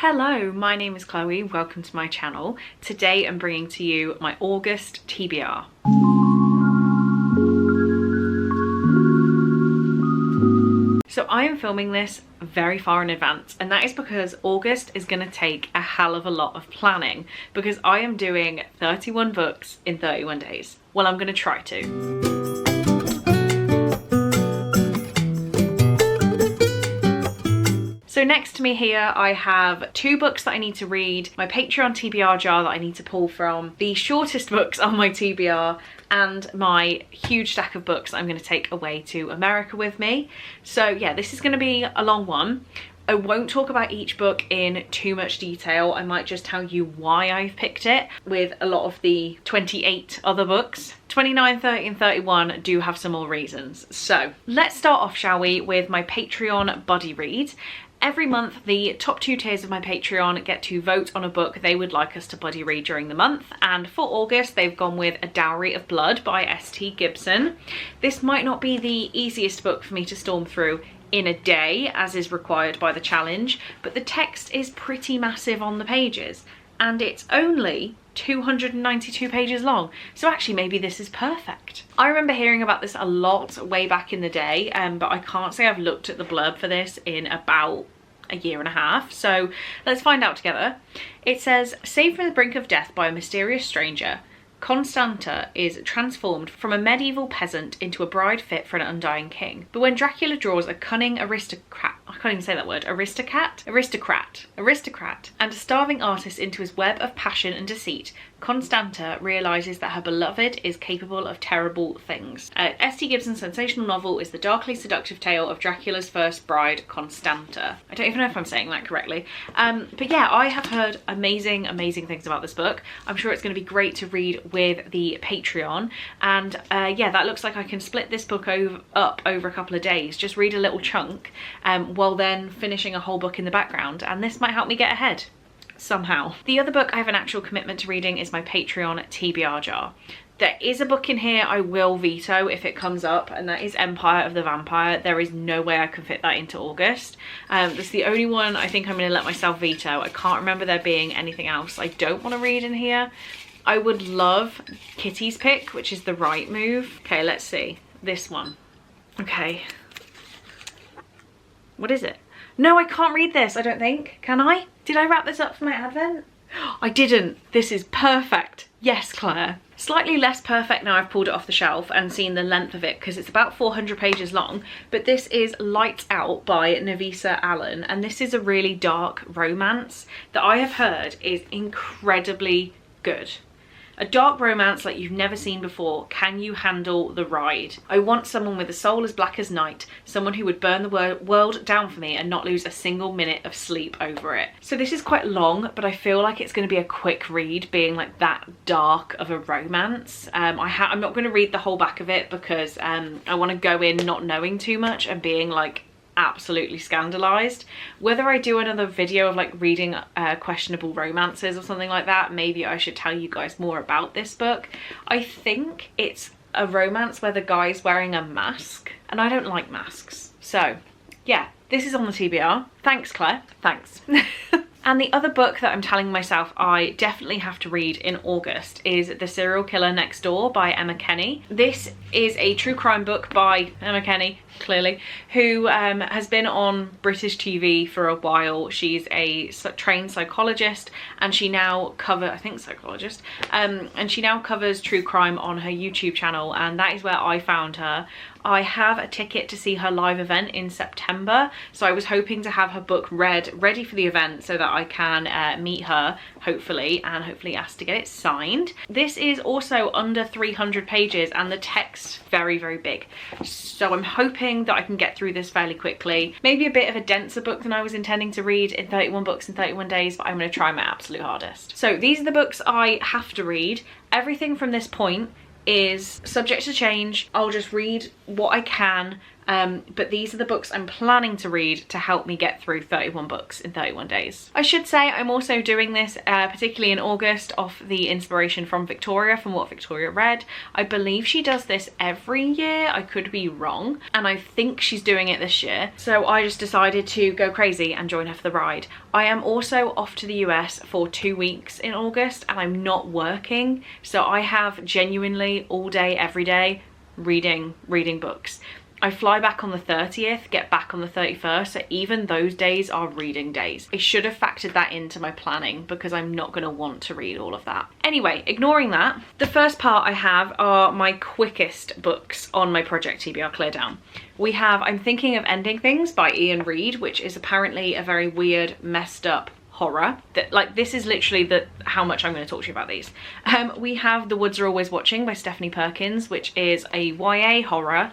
Hello, my name is Chloe, welcome to my channel. Today I'm bringing to you my August TBR. So I am filming this very far in advance, and that is because August is going to take a hell of a lot of planning because I am doing 31 books in 31 days. Well, I'm going to try to. So next to me here, I have 2 books that I need to read, my Patreon TBR jar that I need to pull from, the shortest books on my TBR, and my huge stack of books that I'm going to take away to America with me. So yeah, this is going to be a long one. I won't talk about each book in too much detail. I might just tell you why I've picked it. With a lot of the 28 other books, 29, 30 and 31 do have some more reasons. So let's start off, shall we, with my Patreon buddy read. Every month, the top 2 tiers of my Patreon get to vote on a book they would like us to buddy read during the month, and for August they've gone with A Dowry of Blood by S.T. Gibson. This might not be the easiest book for me to storm through in a day, as is required by the challenge, but the text is pretty massive on the pages, and it's only 292 pages long, so actually maybe this is perfect. I remember hearing about this a lot way back in the day, but I can't say I've looked at the blurb for this in about a year and a half, so let's find out together. It says, saved from the brink of death by a mysterious stranger, Constanta is transformed from a medieval peasant into a bride fit for an undying king. But when Dracula draws a cunning aristocrat, I can't even say that word, aristocrat, and a starving artist into his web of passion and deceit, Constanta realises that her beloved is capable of terrible things. S.T. Gibson's sensational novel is the darkly seductive tale of Dracula's first bride, Constanta. I don't even know if I'm saying that correctly. But yeah, I have heard amazing things about this book. I'm sure it's going to be great to read with the Patreon. And yeah, that looks like I can split this book up over a couple of days. Just read a little chunk while then finishing a whole book in the background. And this might help me get ahead somehow. The other book I have an actual commitment to reading is my Patreon TBR jar. There is a book in here I will veto if it comes up, and that is Empire of the Vampire. There is no way I can fit that into August. That's the only one I think I'm going to let myself veto. I can't remember there being anything else I don't want to read in here. I would love Kitty's pick, which is The Right Move. Okay, let's see. This one. Okay. What is it? No, I can't read this, I don't think. Can I? Did I wrap this up for my advent? I didn't. This is perfect. Yes, Claire. Slightly less perfect now I've pulled it off the shelf and seen the length of it, because it's about 400 pages long, but this is Lights Out by Navisa Allen, and this is a really dark romance that I have heard is incredibly good. A dark romance like you've never seen before. Can you handle the ride? I want someone with a soul as black as night, someone who would burn the world down for me and not lose a single minute of sleep over it. So this is quite long, but I feel like it's going to be a quick read, being like that dark of a romance. I'm not going to read the whole back of it because I want to go in not knowing too much and being like absolutely scandalized. Whether I do another video of like reading questionable romances or something like that, maybe I should tell you guys more about this book. I think it's a romance where the guy's wearing a mask, and I don't like masks. So yeah, this is on the TBR. Thanks, Claire. Thanks. And the other book that I'm telling myself I definitely have to read in August is The Serial Killer Next Door by Emma Kenny. This is a true crime book by Emma Kenny, clearly, who has been on British TV for a while. She's a trained psychologist, and she now and she now covers true crime on her YouTube channel, and that is where I found her. I have a ticket to see her live event in September, so I was hoping to have her book ready for the event so that I can meet her, hopefully, and hopefully ask to get it signed. This is also under 300 pages and the text very big, so I'm hoping that I can get through this fairly quickly. Maybe a bit of a denser book than I was intending to read in 31 books in 31 days, but I'm going to try my absolute hardest. So these are the books I have to read. Everything from this point is subject to change. I'll just read what I can but these are the books I'm planning to read to help me get through 31 books in 31 days. I should say I'm also doing this particularly in August off the inspiration from Victoria, from what Victoria read. I believe she does this every year, I could be wrong, and I think she's doing it this year. So I just decided to go crazy and join her for the ride. I am also off to the US for 2 weeks in August and I'm not working, so I have genuinely all day, every day, reading books. I fly back on the 30th, get back on the 31st, so even those days are reading days. I should have factored that into my planning because I'm not going to want to read all of that. Anyway, ignoring that, the first part I have are my quickest books on my Project TBR Clear Down. We have I'm Thinking of Ending Things by Ian Reid, which is apparently a very weird, messed up horror. That, like, this is literally how much I'm going to talk to you about these. We have The Woods Are Always Watching by Stephanie Perkins, which is a YA horror.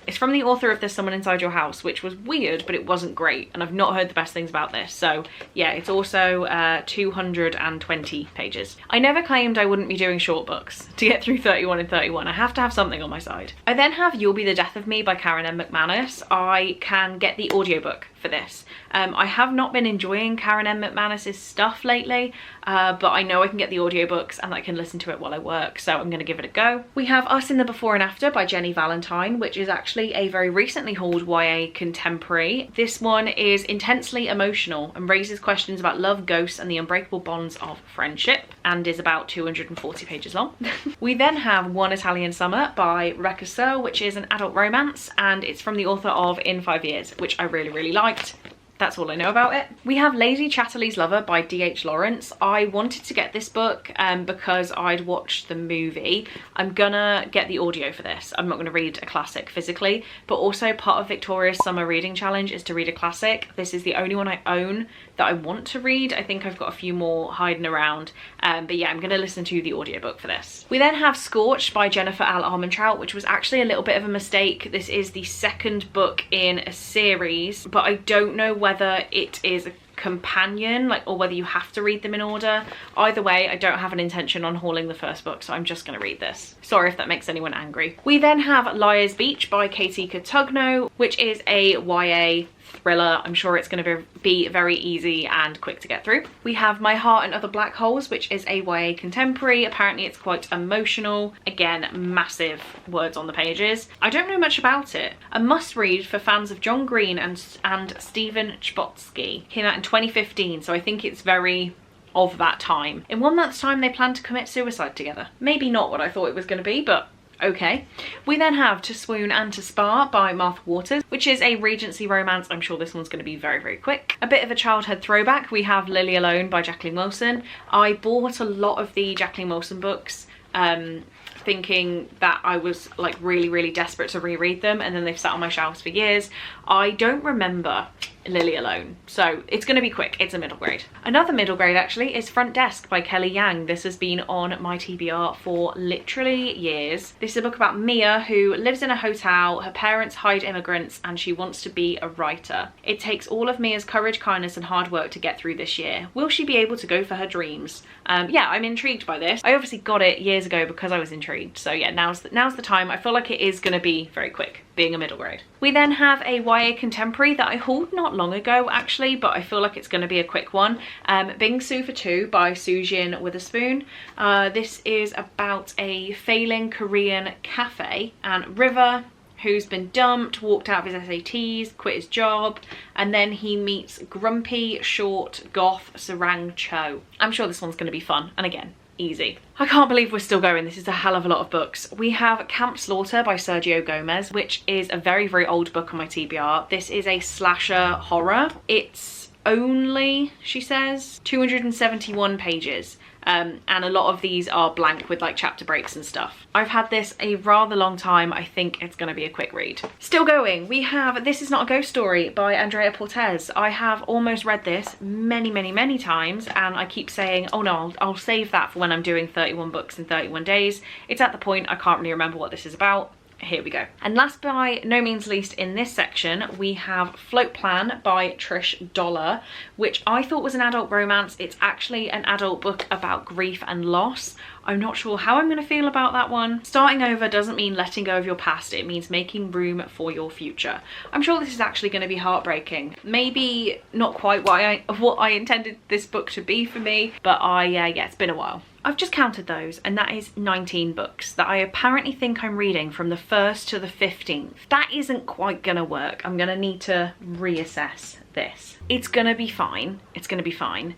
It's from the author of There's Someone Inside Your House, which was weird, but it wasn't great, and I've not heard the best things about this. So yeah, it's also 220 pages. I never claimed I wouldn't be doing short books to get through 31 and 31. I have to have something on my side. I then have You'll Be the Death of Me by Karen M. McManus. I can get the audiobook for this. I have not been enjoying Karen M. McManus's stuff lately, but I know I can get the audiobooks and I can listen to it while I work, so I'm going to give it a go. We have Us in the Before and After by Jenny Valentine, which is actually a very recently hauled YA contemporary. This one is intensely emotional and raises questions about love, ghosts, and the unbreakable bonds of friendship, and is about 240 pages long. We then have One Italian Summer by Rebecca Searle, which is an adult romance, and it's from the author of In 5 Years, which I really liked. That's all I know about it. We have Lady Chatterley's Lover by D.H. Lawrence. I wanted to get this book because I'd watched the movie. I'm gonna get the audio for this. I'm not gonna read a classic physically, but also part of Victoria's Summer Reading Challenge is to read a classic. This is the only one I own that I want to read. I think I've got a few more hiding around, but yeah, I'm gonna listen to the audiobook for this. We then have Scorched by Jennifer L. Armentrout, which was actually a little bit of a mistake. This is the second book in a series, but I don't know whether it is a companion, like, or whether you have to read them in order. Either way, I don't have an intention on hauling the first book, so I'm just going to read this. Sorry if that makes anyone angry. We then have Liar's Beach by Katie Cotugno, which is a YA thriller. I'm sure it's going to be very easy and quick to get through. We have My Heart and Other Black Holes, which is a YA contemporary. Apparently it's quite emotional. Again, massive words on the pages. I don't know much about it. A must read for fans of John Green and Stephen Chbosky. Came out in 2015, so I think it's very of that time. In 1 month's time they plan to commit suicide together. Maybe not what I thought it was going to be, but okay. We then have To Swoon and To Spar by Martha Waters, which is a Regency romance. I'm sure this one's going to be very quick. A bit of a childhood throwback, we have Lily Alone by Jacqueline Wilson. I bought a lot of the Jacqueline Wilson books thinking that I was like really desperate to reread them, and then they've sat on my shelves for years. I don't remember Lily Alone, so it's going to be quick. It's a middle grade. Another middle grade actually is Front Desk by Kelly Yang. This has been on my TBR for literally years. This is a book about Mia, who lives in a hotel. Her parents hide immigrants and she wants to be a writer. It takes all of Mia's courage, kindness and hard work to get through this year. Will she be able to go for her dreams? Yeah, I'm intrigued by this. I obviously got it years ago because I was intrigued, so yeah, now's the time. I feel like it is going to be very quick, being a middle grade. We then have a YA contemporary that I hauled not long ago actually, but I feel like it's going to be a quick one. Bingsu for Two by Sujin Witherspoon. This is about a failing Korean cafe, and River, who's been dumped, walked out of his SATs, quit his job, and then he meets grumpy, short, goth Sarang Cho. I'm sure this one's going to be fun, and again, easy. I can't believe we're still going. This is a hell of a lot of books. We have Camp Slaughter by Sergio Gomez, which is a very old book on my TBR. This is a slasher horror. It's only, she says, 271 pages. And a lot of these are blank with like chapter breaks and stuff. I've had this a rather long time. I think it's going to be a quick read. Still going, we have This Is Not a Ghost Story by Andrea Portez. I have almost read this many times, and I keep saying, oh no, I'll save that for when I'm doing 31 books in 31 days. It's at the point I can't really remember what this is about. Here we go. And last by no means least in this section, we have Float Plan by Trish Dollar, which I thought was an adult romance. It's actually an adult book about grief and loss. I'm not sure how I'm going to feel about that one. Starting over doesn't mean letting go of your past, it means making room for your future. I'm sure this is actually going to be heartbreaking. Maybe not quite what I intended this book to be for me, but yeah, it's been a while. I've just counted those, and that is 19 books that I apparently think I'm reading from the 1st to the 15th. That isn't quite gonna work. I'm gonna need to reassess this. It's gonna be fine. It's gonna be fine.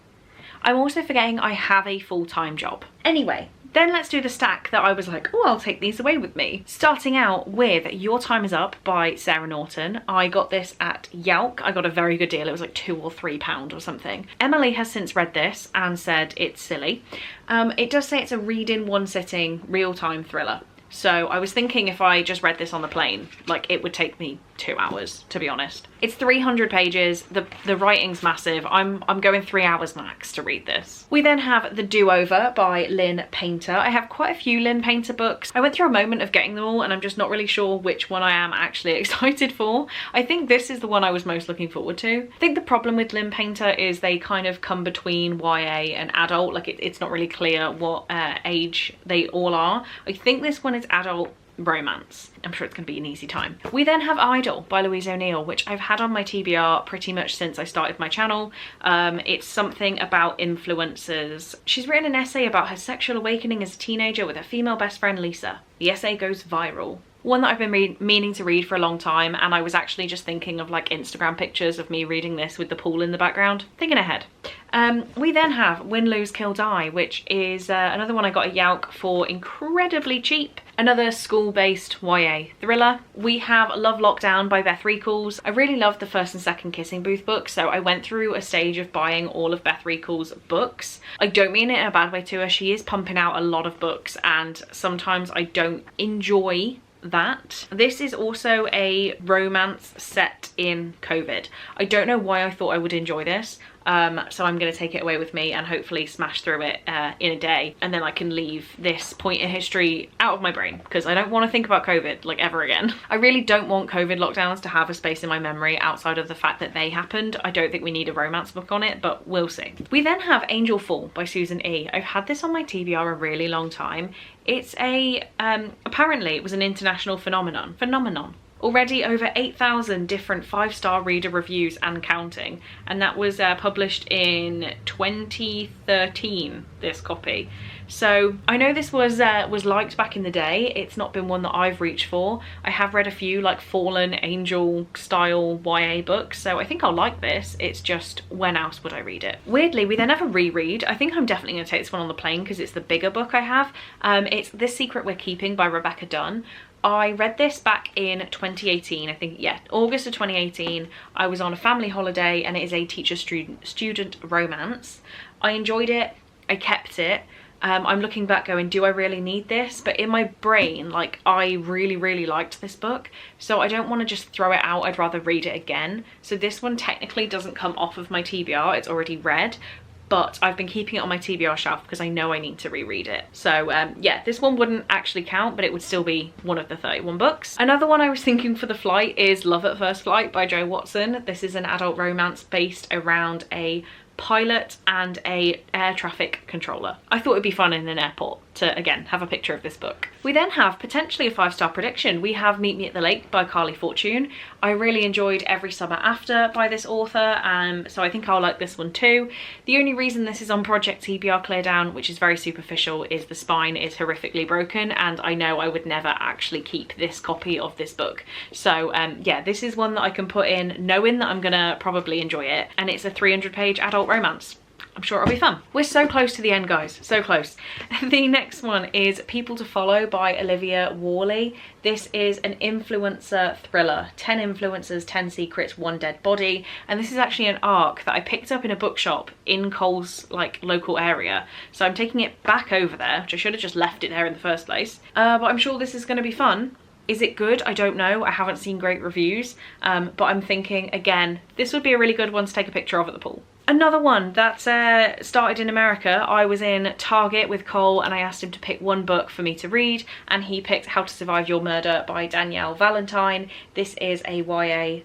I'm also forgetting I have a full-time job. Anyway, then let's do the stack that I was like, oh, I'll take these away with me. Starting out with Your Time Is Up by Sarah Norton. I got this at Yelk. I got a very good deal. It was like £2 or £3 or something. Emily has since read this and said it's silly. It does say it's a read in one sitting, real-time thriller. So I was thinking if I just read this on the plane, like it would take me 2 hours, to be honest. It's 300 pages, the writing's massive. I'm going 3 hours max to read this. We then have The Do-Over by Lynn Painter. I have quite a few Lynn Painter books. I went through a moment of getting them all and I'm just not really sure which one I am actually excited for. I think this is the one I was most looking forward to. I think the problem with Lynn Painter is they kind of come between YA and adult, like it's not really clear what age they all are. I think this one is adult romance. I'm sure it's gonna be an easy time. We then have Idol by Louise O'Neill, which I've had on my TBR pretty much since I started my channel. It's something about influencers. She's written an essay about her sexual awakening as a teenager with her female best friend Lisa. The essay goes viral. One that I've been meaning to read for a long time, and I was actually just thinking of like Instagram pictures of me reading this with the pool in the background. Thinking ahead. We then have Win, Lose, Kill, Die, which is another one I got at Yelk for incredibly cheap. Another school-based YA thriller. We have Love Lockdown by Beth Reekles. I really loved the first and second Kissing Booth books, so I went through a stage of buying all of Beth Reekles' books. I don't mean it in a bad way to her. She is pumping out a lot of books, and sometimes I don't enjoy that. This is also a romance set in COVID. I don't know why I thought I would enjoy this. So I'm going to take it away with me and hopefully smash through it in a day, and then I can leave this point in history out of my brain because I don't want to think about COVID like ever again. I really don't want COVID lockdowns to have a space in my memory outside of the fact that they happened. I don't think we need a romance book on it, but we'll see. We then have Angel Fall by Susan E. I've had this on my TBR a really long time. It's a apparently it was an international phenomenon. Already over 8,000 different 5-star reader reviews and counting, and that was published in 2013, this copy. So I know this was liked back in the day. It's not been one that I've reached for. I have read a few like Fallen Angel style YA books, so I think I'll like this. It's just when else would I read it? Weirdly, we then have a reread. I think I'm definitely going to take this one on the plane because it's the bigger book I have. It's This Secret We're Keeping by Rebecca Dunn. I read this back in 2018, I think, yeah, August of 2018. I was on a family holiday and it is a teacher-student romance. I enjoyed it, I kept it. I'm looking back going, do I really need this? But in my brain, like, I really liked this book, so I don't want to just throw it out. I'd rather read it again. So this one technically doesn't come off of my TBR, it's already read. But I've been keeping it on my TBR shelf because I know I need to reread it. So yeah, this one wouldn't actually count, but it would still be one of the 31 books. Another one I was thinking for the flight is Love at First Flight by Jo Watson. This is an adult romance based around a pilot and a air traffic controller. I thought it'd be fun in an airport to, again, have a picture of this book. We then have potentially a 5-star prediction. We have Meet Me at the Lake by Carly Fortune. I really enjoyed Every Summer After by this author, so I think I'll like this one too. The only reason this is on Project TBR Clear Down, which is very superficial, is the spine is horrifically broken, and I know I would never actually keep this copy of this book. So yeah, this is one that I can put in knowing that I'm gonna probably enjoy it, and it's a 300-page adult romance. I'm sure it'll be fun. We're so close to the end, guys, so close. The next one is People to Follow by Olivia Worley. This is an influencer thriller, 10 influencers, 10 secrets, 1 dead body. And this is actually an arc that I picked up in a bookshop in Cole's like local area. So I'm taking it back over there, which I should have just left it there in the first place. But I'm sure this is gonna be fun. Is it good? I don't know. I haven't seen great reviews, but I'm thinking, again, this would be a really good one to take a picture of at the pool. Another one that started in America. I was in Target with Cole and I asked him to pick one book for me to read, and he picked How to Survive Your Murder by Danielle Valentine. This is a YA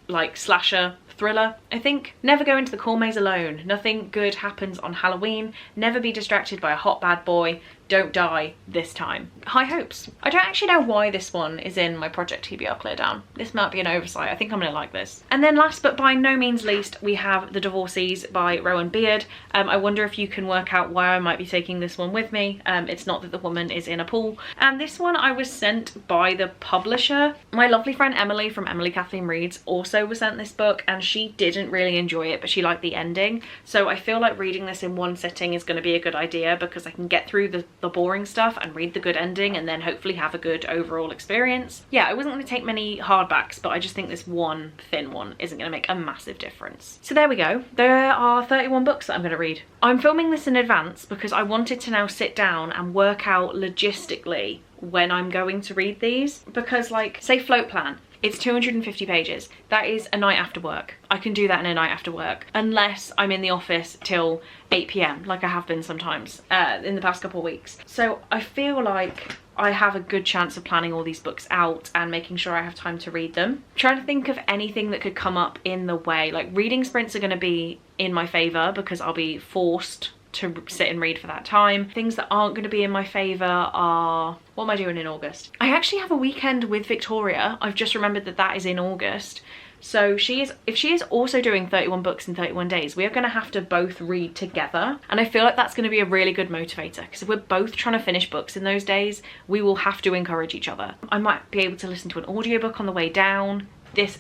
like slasher thriller, I think. Never go into the coal maze alone. Nothing good happens on Halloween. Never be distracted by a hot bad boy. Don't die this time. High hopes. I don't actually know why this one is in my Project TBR clear down. This might be an oversight. I think I'm gonna like this. And then last but by no means least, we have The Divorcees by Rowan Beard. I wonder if you can work out why I might be taking this one with me. It's not that the woman is in a pool. And this one I was sent by the publisher. My lovely friend Emily from Emily Kathleen Reads also was sent this book, and she didn't really enjoy it, but she liked the ending. So I feel like reading this in one sitting is going to be a good idea, because I can get through the boring stuff and read the good ending and then hopefully have a good overall experience. Yeah, I wasn't going to take many hardbacks, but I just think this one thin one isn't going to make a massive difference. So there we go. There are 31 books that I'm going to read. I'm filming this in advance because I wanted to now sit down and work out logistically when I'm going to read these, because like, say Float Plan, it's 250 pages. That is a night after work. I can do that in a night after work, unless I'm in the office till 8 PM, like I have been sometimes in the past couple of weeks. So I feel like I have a good chance of planning all these books out and making sure I have time to read them. I'm trying to think of anything that could come up in the way. Like, reading sprints are going to be in my favour because I'll be forced to sit and read for that time. Things that aren't going to be in my favour are, what am I doing in August? I actually have a weekend with Victoria. I've just remembered that that is in August. So if she is also doing 31 books in 31 days, we are going to have to both read together. And I feel like that's going to be a really good motivator, because if we're both trying to finish books in those days, we will have to encourage each other. I might be able to listen to an audiobook on the way down. This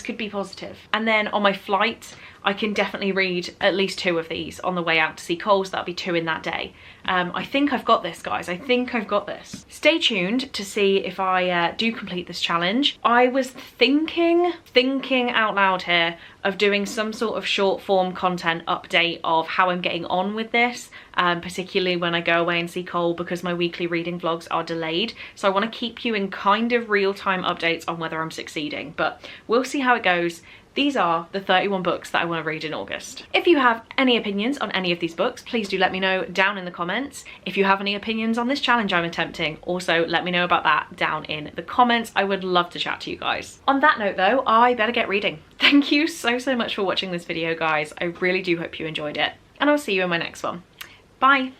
could be positive. And then on my flight, I can definitely read at least 2 of these on the way out to see Cole, so that'll be 2 in that day. I think I've got this, guys. I think I've got this. Stay tuned to see if I do complete this challenge. I was thinking out loud here of doing some sort of short form content update of how I'm getting on with this, particularly when I go away and see Cole, because my weekly reading vlogs are delayed. So I want to keep you in kind of real-time updates on whether I'm succeeding, but we'll see how it goes. These are the 31 books that I want to read in August. If you have any opinions on any of these books, please do let me know down in the comments. If you have any opinions on this challenge I'm attempting, also let me know about that down in the comments. I would love to chat to you guys. On that note though, I better get reading. Thank you so much for watching this video, guys. I really do hope you enjoyed it, and I'll see you in my next one. Bye.